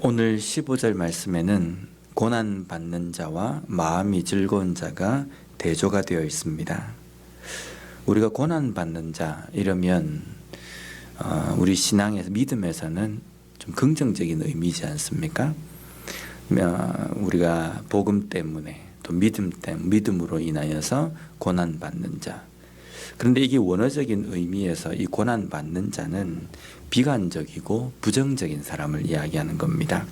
오늘 15절 말씀에는 고난받는 자와 마음이 즐거운 자가 대조가 되어 있습니다. 우리가 고난받는 자 이러면 우리 신앙에서 믿음에서는 좀 긍정적인 의미이지 않습니까? 우리가 복음 때문에 또 믿음으로 인하여서 고난받는 자. 그런데 이게 원어적인 의미에서 이 고난받는 자는 비관적이고 부정적인 사람을 이야기하는 겁니다.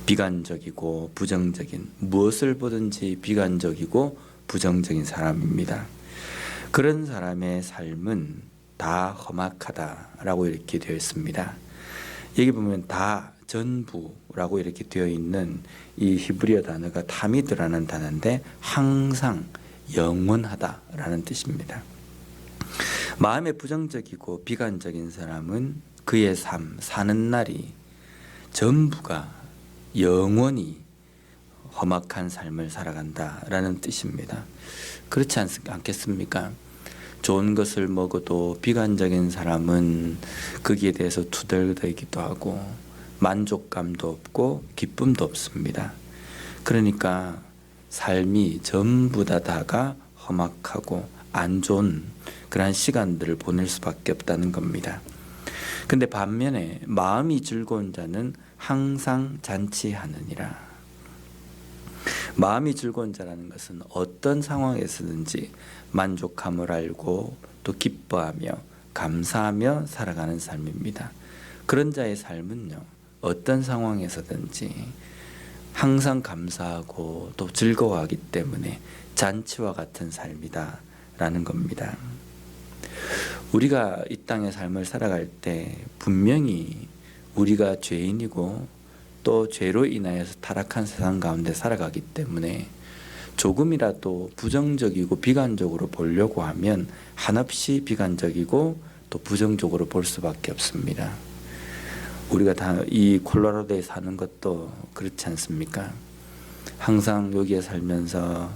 비관적이고 부정적인, 무엇을 보든지 비관적이고 부정적인 사람입니다. 그런 사람의 삶은 다 험악하다라고 이렇게 되어 있습니다. 여기 보면 다, 전부라고 이렇게 되어 있는 이 히브리어 단어가 타미드라는 단어인데 항상 영원하다라는 뜻입니다. 마음에 부정적이고 비관적인 사람은 그의 삶, 사는 날이 전부가 영원히 험악한 삶을 살아간다라는 뜻입니다. 그렇지 않겠습니까? 좋은 것을 먹어도 비관적인 사람은 거기에 대해서 투덜거리기도 하고 만족감도 없고 기쁨도 없습니다. 그러니까 삶이 전부 다가 험악하고 안 좋은 그러한 시간들을 보낼 수밖에 없다는 겁니다. 근데 반면에 마음이 즐거운 자는 항상 잔치하느니라. 마음이 즐거운 자라는 것은 어떤 상황에서든지 만족함을 알고 또 기뻐하며 감사하며 살아가는 삶입니다. 그런 자의 삶은요, 어떤 상황에서든지 항상 감사하고 또 즐거워하기 때문에 잔치와 같은 삶이다라는 겁니다. 우리가 이 땅의 삶을 살아갈 때 분명히 우리가 죄인이고 또 죄로 인하여서 타락한 세상 가운데 살아가기 때문에 조금이라도 부정적이고 비관적으로 보려고 하면 한없이 비관적이고 또 부정적으로 볼 수밖에 없습니다. 우리가 다 이 콜로라도에 사는 것도 그렇지 않습니까? 항상 여기에 살면서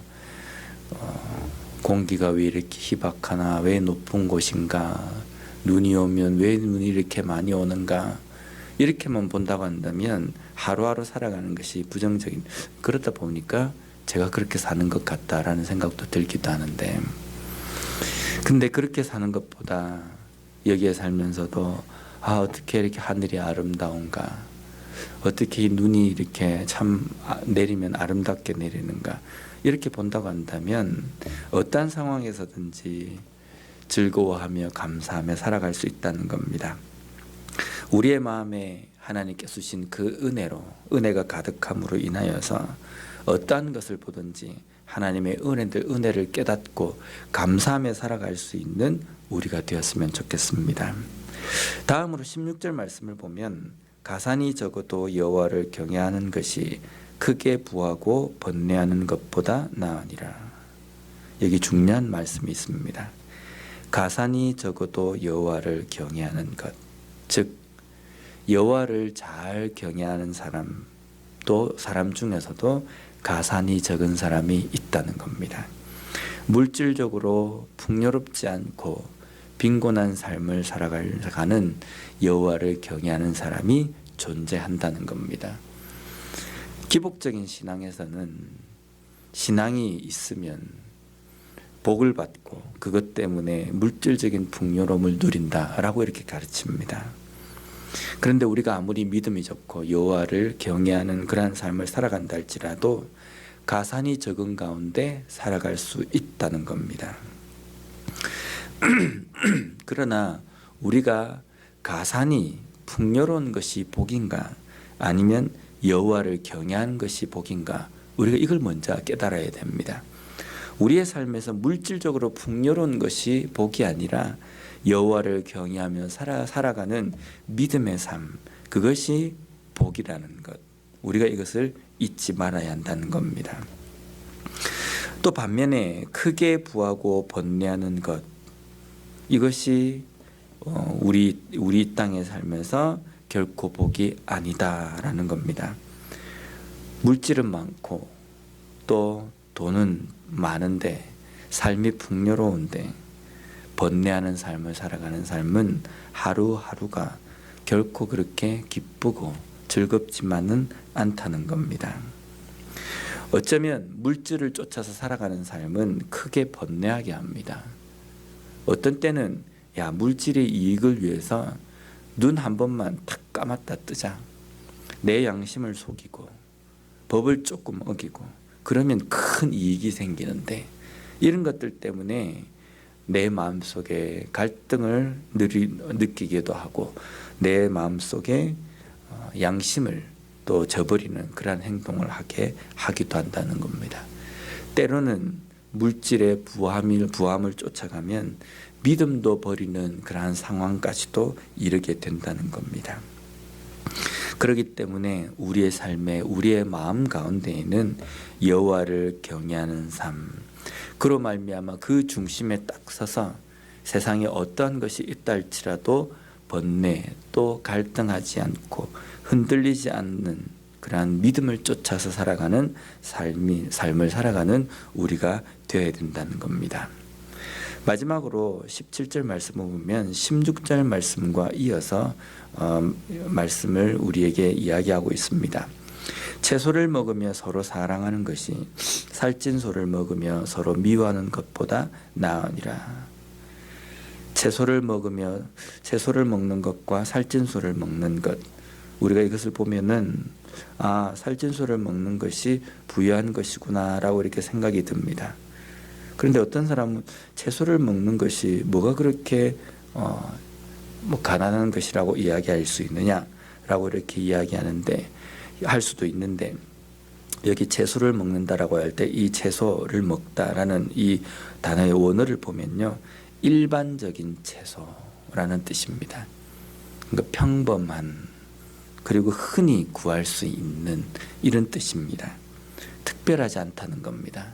공기가 왜 이렇게 희박하나, 왜 높은 곳인가, 눈이 오면 왜 눈이 이렇게 많이 오는가, 이렇게만 본다고 한다면 하루하루 살아가는 것이 부정적인, 그러다 보니까 제가 그렇게 사는 것 같다라는 생각도 들기도 하는데, 근데 그렇게 사는 것보다 여기에 살면서도 어떻게 이렇게 하늘이 아름다운가, 어떻게 이 눈이 이렇게 참 내리면 아름답게 내리는가, 이렇게 본다고 한다면 어떠한 상황에서든지 즐거워하며 감사하며 살아갈 수 있다는 겁니다. 우리의 마음에 하나님께서 주신 그 은혜가 가득함으로 인하여서 어떠한 것을 보든지 하나님의 은혜를 깨닫고 감사하며 살아갈 수 있는 우리가 되었으면 좋겠습니다. 다음으로 16절 말씀을 보면 가산이 적어도 여호와를 경외하는 것이 크게 부하고 번뇌하는 것보다 나으니라. 여기 중요한 말씀이 있습니다. 가산이 적어도 여호와를 경외하는 것, 즉 여호와를 잘 경외하는 사람, 또 사람 중에서도 가산이 적은 사람이 있다는 겁니다. 물질적으로 풍요롭지 않고 빈곤한 삶을 살아가는 여호와를 경외하는 사람이 존재한다는 겁니다. 기복적인 신앙에서는 신앙이 있으면 복을 받고 그것 때문에 물질적인 풍요로움을 누린다라고 이렇게 가르칩니다. 그런데 우리가 아무리 믿음이 좋고 여호와를 경외하는 그러한 삶을 살아간다 할지라도 가산이 적은 가운데 살아갈 수 있다는 겁니다. 그러나 우리가 가산이 풍요로운 것이 복인가, 아니면 여호와를 경외하는 것이 복인가, 우리가 이걸 먼저 깨달아야 됩니다. 우리의 삶에서 물질적으로 풍요로운 것이 복이 아니라 여호와를 경외하며 살아가는 믿음의 삶, 그것이 복이라는 것, 우리가 이것을 잊지 말아야 한다는 겁니다. 또 반면에 크게 부하고 번뇌하는 것, 이것이 우리 땅에 살면서 결코 복이 아니다라는 겁니다. 물질은 많고 또 돈은 많은데 삶이 풍요로운데 번뇌하는 삶을 살아가는 삶은 하루하루가 결코 그렇게 기쁘고 즐겁지만은 않다는 겁니다. 어쩌면 물질을 쫓아서 살아가는 삶은 크게 번뇌하게 합니다. 어떤 때는 물질의 이익을 위해서 눈 한 번만 탁 감았다 뜨자 내 양심을 속이고 법을 조금 어기고 그러면 큰 이익이 생기는데, 이런 것들 때문에 내 마음속에 갈등을 느끼기도 하고 내 마음속에 양심을 또 저버리는 그러한 행동을 하기도 한다는 겁니다. 때로는 물질의 부함을 쫓아가면 믿음도 버리는 그러한 상황까지도 이르게 된다는 겁니다. 그렇기 때문에 우리의 삶에, 우리의 마음 가운데에는 여호와를 경외하는 삶, 그로 말미암아 그 중심에 딱 서서 세상에 어떠한 것이 있다 할지라도 번뇌 또 갈등하지 않고 흔들리지 않는 그러한 믿음을 쫓아서 살아가는 삶을 살아가는 우리가 되어야 된다는 겁니다. 마지막으로 17절 말씀을 보면 16절 말씀과 이어서 말씀을 우리에게 이야기하고 있습니다. 채소를 먹으며 서로 사랑하는 것이 살찐 소를 먹으며 서로 미워하는 것보다 나으니라. 채소를 먹는 것과 살찐 소를 먹는 것, 우리가 이것을 보면은 살찐 소를 먹는 것이 부유한 것이구나라고 이렇게 생각이 듭니다. 그런데 어떤 사람은 채소를 먹는 것이 뭐가 그렇게 가난한 것이라고 이야기할 수 있느냐라고 이렇게 이야기하는데, 할 수도 있는데, 여기 채소를 먹는다라고 할 때 이 채소를 먹다라는 이 단어의 원어를 보면요, 일반적인 채소라는 뜻입니다. 그러니까 평범한, 그리고 흔히 구할 수 있는 이런 뜻입니다. 특별하지 않다는 겁니다.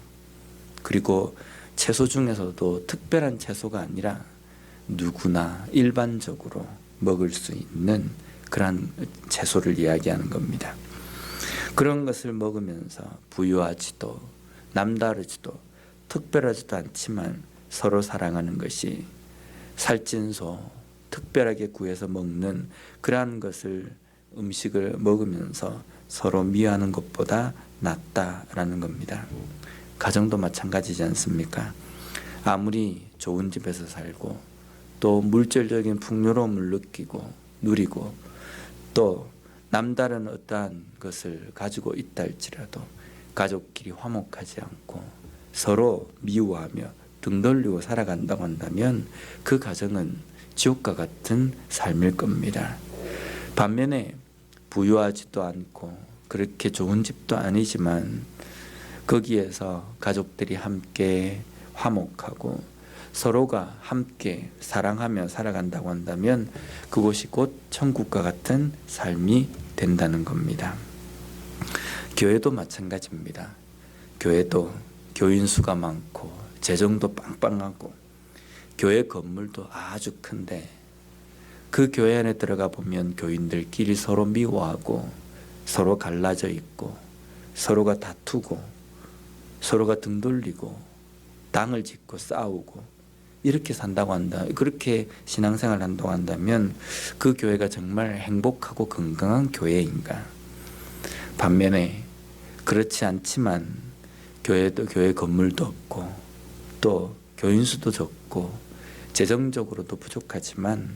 그리고 채소 중에서도 특별한 채소가 아니라 누구나 일반적으로 먹을 수 있는 그런 채소를 이야기하는 겁니다. 그런 것을 먹으면서 부유하지도 남다르지도 특별하지도 않지만 서로 사랑하는 것이 살찐 소, 특별하게 구해서 먹는 그러한 것을, 음식을 먹으면서 서로 미워하는 것보다 낫다라는 겁니다. 가정도 마찬가지지 않습니까? 아무리 좋은 집에서 살고 또 물질적인 풍요로움을 누리고 또 남다른 어떠한 것을 가지고 있다 할지라도 가족끼리 화목하지 않고 서로 미워하며 등 돌리고 살아간다고 한다면 그 가정은 지옥과 같은 삶일 겁니다. 반면에 부유하지도 않고 그렇게 좋은 집도 아니지만 거기에서 가족들이 함께 화목하고 서로가 함께 사랑하며 살아간다고 한다면 그곳이 곧 천국과 같은 삶이 된다는 겁니다. 교회도 마찬가지입니다. 교회도 교인 수가 많고 재정도 빵빵하고 교회 건물도 아주 큰데 그 교회 안에 들어가 보면 교인들끼리 서로 미워하고 서로 갈라져 있고 서로가 다투고 서로가 등 돌리고 당을 짓고 싸우고 이렇게 산다고 한다. 그렇게 신앙생활을 한다고 한다면 그 교회가 정말 행복하고 건강한 교회인가? 반면에 그렇지 않지만 교회 건물도 없고 또 교인 수도 적고 재정적으로도 부족하지만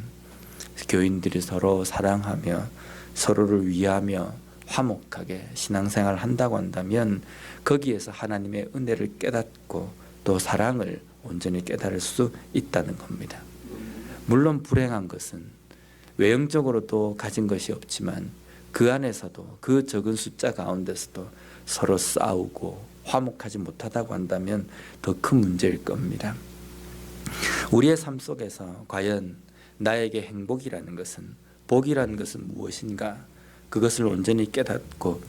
교인들이 서로 사랑하며 서로를 위하며 화목하게 신앙생활을 한다고 한다면 거기에서 하나님의 은혜를 깨닫고 또 사랑을 온전히 깨달을 수 있다는 겁니다. 물론 불행한 것은 외형적으로도 가진 것이 없지만 그 안에서도 그 적은 숫자 가운데서도 서로 싸우고 화목하지 못하다고 한다면 더 큰 문제일 겁니다. 우리의 삶 속에서 과연 나에게 행복이라는 것은, 복이라는 것은 무엇인가? 그것을 온전히 깨닫고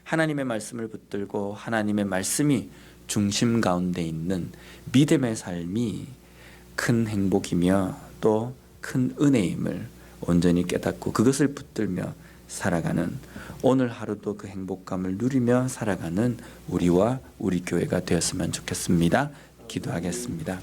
하나님의 말씀을 붙들고 하나님의 말씀이 중심 가운데 있는 믿음의 삶이 큰 행복이며 또 큰 은혜임을 온전히 깨닫고 그것을 붙들며 살아가는, 오늘 하루도 그 행복감을 누리며 살아가는 우리와 우리 교회가 되었으면 좋겠습니다. 기도하겠습니다.